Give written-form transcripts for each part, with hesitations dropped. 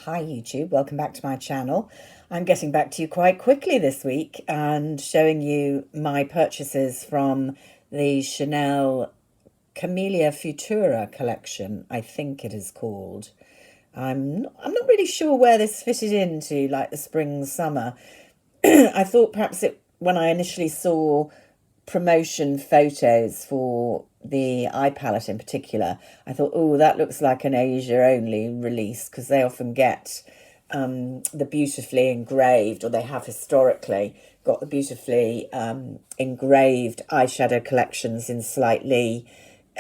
Hi YouTube, welcome back to my channel. I'm getting back to you quite quickly this week and showing you my purchases from the Chanel Camelia Futura collection, I think it is called. I'm not really sure where this fitted into, like the spring, summer. I thought perhaps when I initially saw promotion photos for the eye palette in particular, I thought, oh, that looks like an Asia only release because they often get the beautifully engraved, or they have historically got the beautifully engraved eyeshadow collections in slightly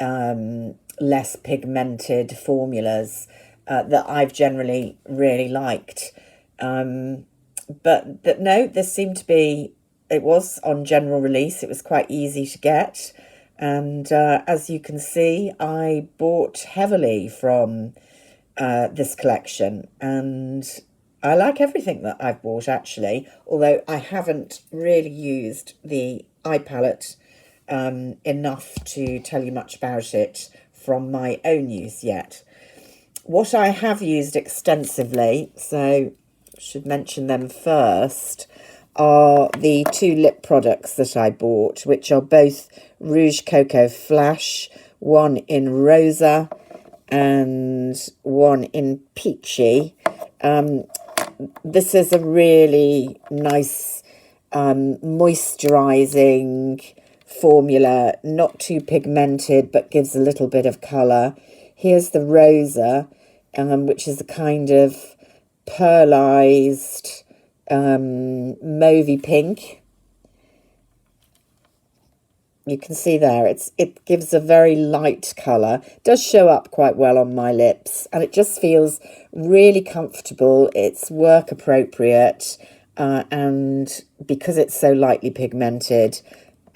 less pigmented formulas that I've generally really liked. But no, this seemed to be, it was on general release. It was quite easy to get. And as you can see, I bought heavily from this collection. And I like everything that I've bought, actually, although I haven't really used the eye palette enough to tell you much about it from my own use yet. What I have used extensively, so should mention them first, are the two lip products that I bought, which are both Rouge Coco Flash, one in Rosa and one in Peachy. This is a really nice moisturizing formula, not too pigmented, but gives a little bit of colour. Here's the Rosa, which is a kind of pearlized mauvey pink. You can see there, it gives a very light colour. It does show up quite well on my lips, and it just feels really comfortable. It's work appropriate, and because it's so lightly pigmented,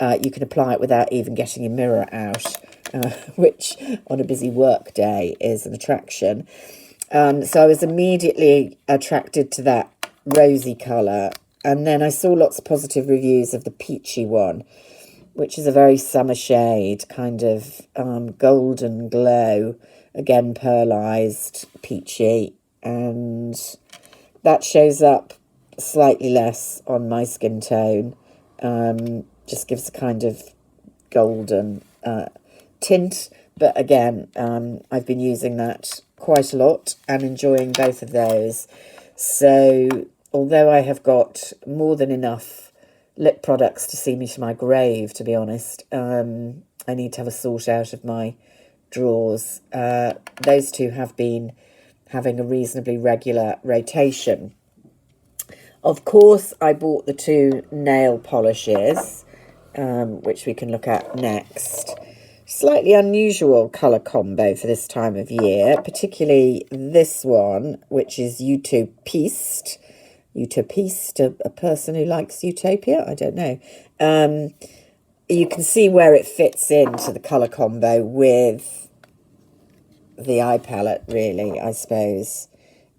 you can apply it without even getting your mirror out, which on a busy work day is an attraction. So I was immediately attracted to that rosy colour, and then I saw lots of positive reviews of the peachy one, which is a very summer shade, kind of golden glow, again pearlized, peachy, and that shows up slightly less on my skin tone. Just gives a kind of golden tint, but again, I've been using that quite a lot and enjoying both of those. So although I have got more than enough lip products to see me to my grave, to be honest, I need to have a sort out of my drawers. Those two have been having a reasonably regular rotation. Of course, I bought the two nail polishes, which we can look at next. Slightly unusual colour combo for this time of year, particularly this one, which is Utopiste. Utopiste, a person who likes utopia? I don't know. You can see where it fits into the colour combo with the eye palette, really, I suppose.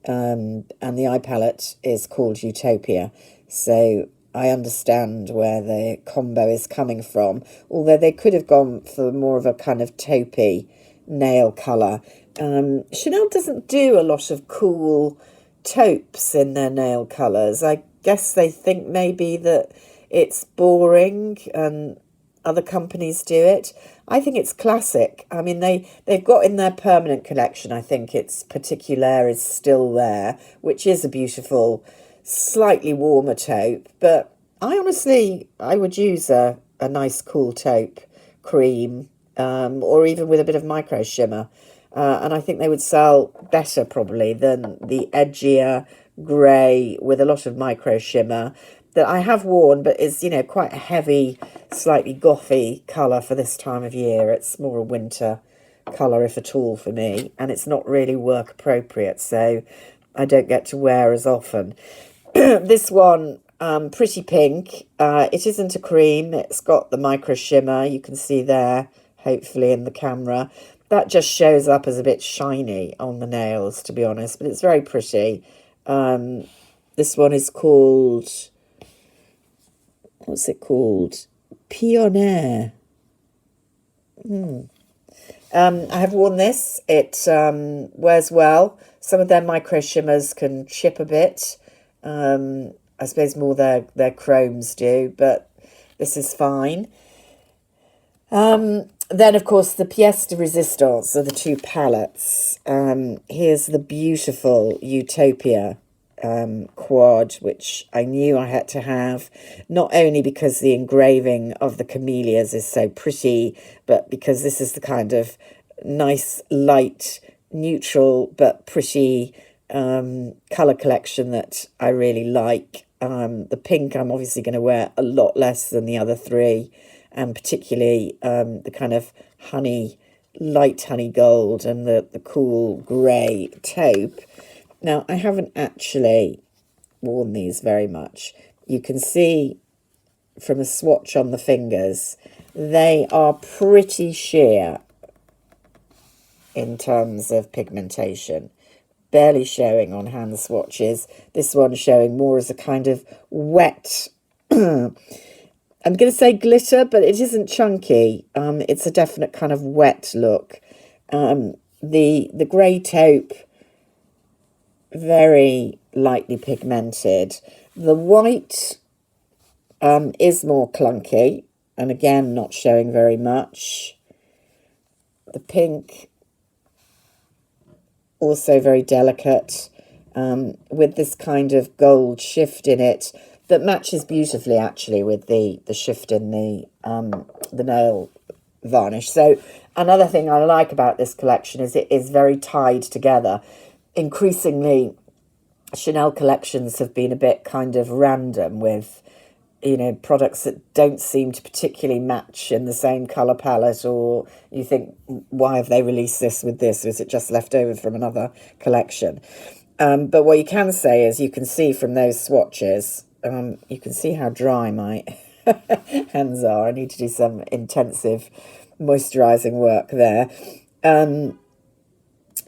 And the eye palette is called Utopia, so I understand where the combo is coming from, although they could have gone for more of a kind of taupey nail colour. Chanel doesn't do a lot of cool taupes in their nail colours. I guess they think maybe that it's boring and other companies do it. I think it's classic. I mean, they've got in their permanent collection, I think it's Particular is still there, which is a beautiful, slightly warmer taupe. But I would use a nice cool taupe cream, or even with a bit of micro shimmer. And I think they would sell better probably than the edgier grey with a lot of micro shimmer that I have worn, but is, quite a heavy, slightly gothy colour for this time of year. It's more a winter colour, if at all, for me, and it's not really work appropriate, so I don't get to wear as often. This one, Pretty Pink, it isn't a cream. It's got the micro shimmer, you can see there, hopefully in the camera. That just shows up as a bit shiny on the nails, to be honest, but it's very pretty. This one is called, what's it called? Pioneer. I have worn this. It wears well, Some of their micro shimmers can chip a bit. I suppose more their chromes do, but this is fine. Then, of course, the pièce de résistance are the two palettes. Here's the beautiful Utopia quad, which I knew I had to have, not only because the engraving of the camellias is so pretty, but because this is the kind of nice, light, neutral, but pretty colour collection that I really like. The pink I'm obviously going to wear a lot less than the other three, and particularly the kind of light honey gold and the cool grey taupe. Now, I haven't actually worn these very much. You can see from a swatch on the fingers, they are pretty sheer in terms of pigmentation. Barely showing on hand swatches. This one showing more as a kind of wet... I'm going to say glitter, but it isn't chunky. It's a definite kind of wet look. The grey taupe, very lightly pigmented. The white is more clunky, and again, not showing very much. The pink, also very delicate, with this kind of gold shift in it that matches beautifully, actually, with the shift in the nail varnish. So another thing I like about this collection is it is very tied together. Increasingly, Chanel collections have been a bit kind of random with, you know, products that don't seem to particularly match in the same colour palette, or you think, why have they released this with this? Or is it just left over from another collection? But what you can say is you can see from those swatches, you can see how dry my hands are. I need to do some intensive moisturising work there.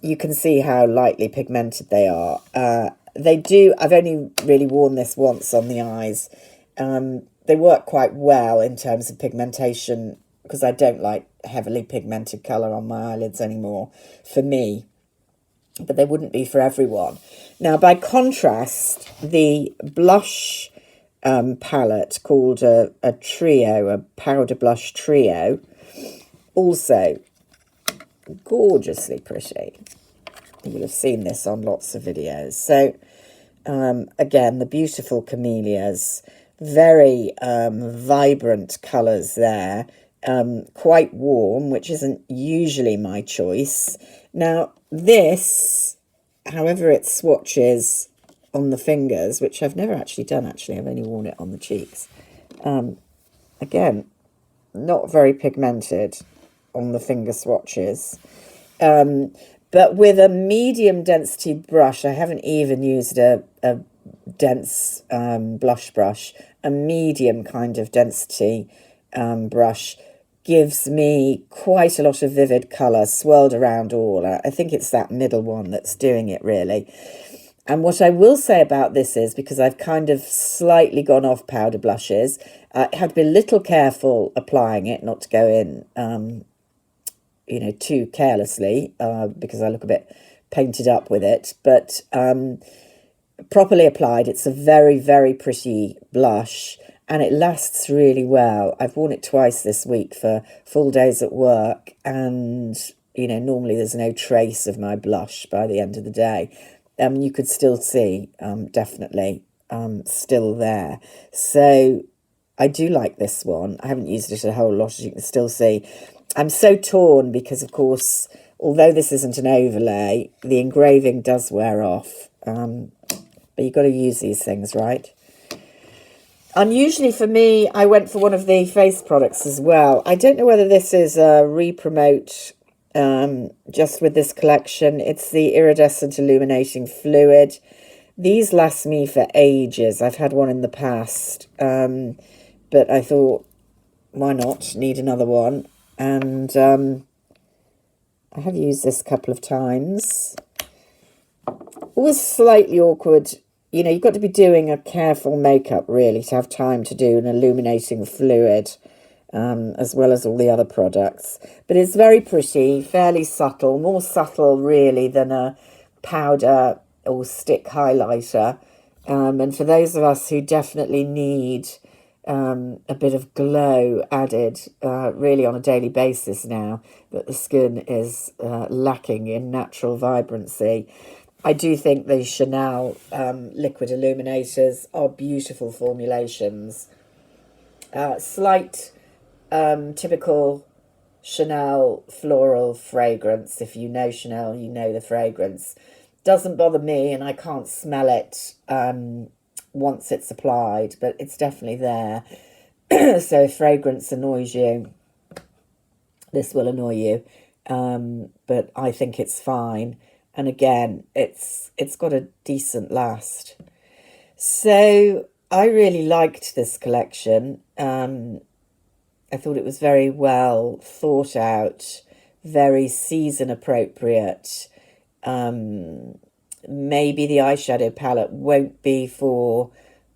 You can see how lightly pigmented they are. I've only really worn this once on the eyes. They work quite well in terms of pigmentation, because I don't like heavily pigmented colour on my eyelids anymore, for me. But they wouldn't be for everyone. Now, by contrast, the blush palette called a trio, a powder blush trio, also gorgeously pretty. You will have seen this on lots of videos. So, again, the beautiful camellias, very vibrant colours there, quite warm, which isn't usually my choice. Now, this, however it swatches on the fingers, which I've never actually done, I've only worn it on the cheeks. Again, not very pigmented on the finger swatches. But with a medium density brush, I haven't even used a dense blush brush, a medium kind of density brush gives me quite a lot of vivid colour swirled around all. I think it's that middle one that's doing it, really. And what I will say about this is, because I've kind of slightly gone off powder blushes, I had to be a little careful applying it, not to go in, you know, too carelessly, because I look a bit painted up with it. But properly applied, it's a very, very pretty blush, and it lasts really well. I've worn it twice this week for full days at work, and, you know, normally there's no trace of my blush by the end of the day. You could still see, definitely, still there. So I do like this one. I haven't used it a whole lot, as you can still see. I'm so torn because, of course, although this isn't an overlay, the engraving does wear off. But you've got to use these things, right? Unusually for me, I went for one of the face products as well. I don't know whether this is a re-promote just with this collection. It's the Iridescent Illuminating Fluid. These last me for ages. I've had one in the past, but I thought, why not? Need another one. And I have used this a couple of times. Always slightly awkward. You know, you've got to be doing a careful makeup, really, to have time to do an illuminating fluid, as well as all the other products. But it's very pretty, fairly subtle, more subtle, really, than a powder or stick highlighter. And for those of us who definitely need a bit of glow added really on a daily basis now that the skin is lacking in natural vibrancy, I do think the Chanel liquid illuminators are beautiful formulations. Slight typical Chanel floral fragrance. If you know Chanel, you know the fragrance. Doesn't bother me, and I can't smell it once it's applied, but it's definitely there. So if fragrance annoys you, this will annoy you. But I think it's fine. And again, it's got a decent last. So I really liked this collection. I thought it was very well thought out, very season appropriate. Maybe the eyeshadow palette won't be for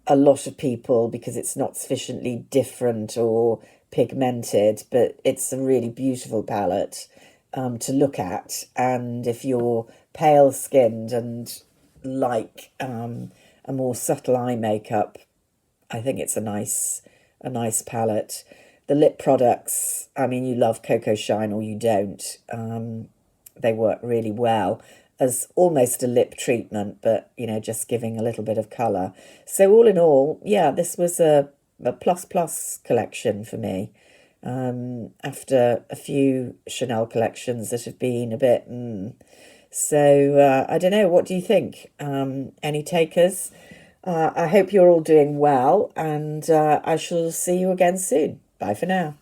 a lot of people because it's not sufficiently different or pigmented, but it's a really beautiful palette to look at. And if you're pale skinned and like a more subtle eye makeup, I think it's a nice palette. The lip products, I mean, you love Cocoa Shine or you don't. They work really well as almost a lip treatment, but, you know, just giving a little bit of colour. So all in all, yeah, this was a plus collection for me. After a few Chanel collections that have been a bit... So I don't know, what do you think? Any takers? I hope you're all doing well, and I shall see you again soon. Bye for now.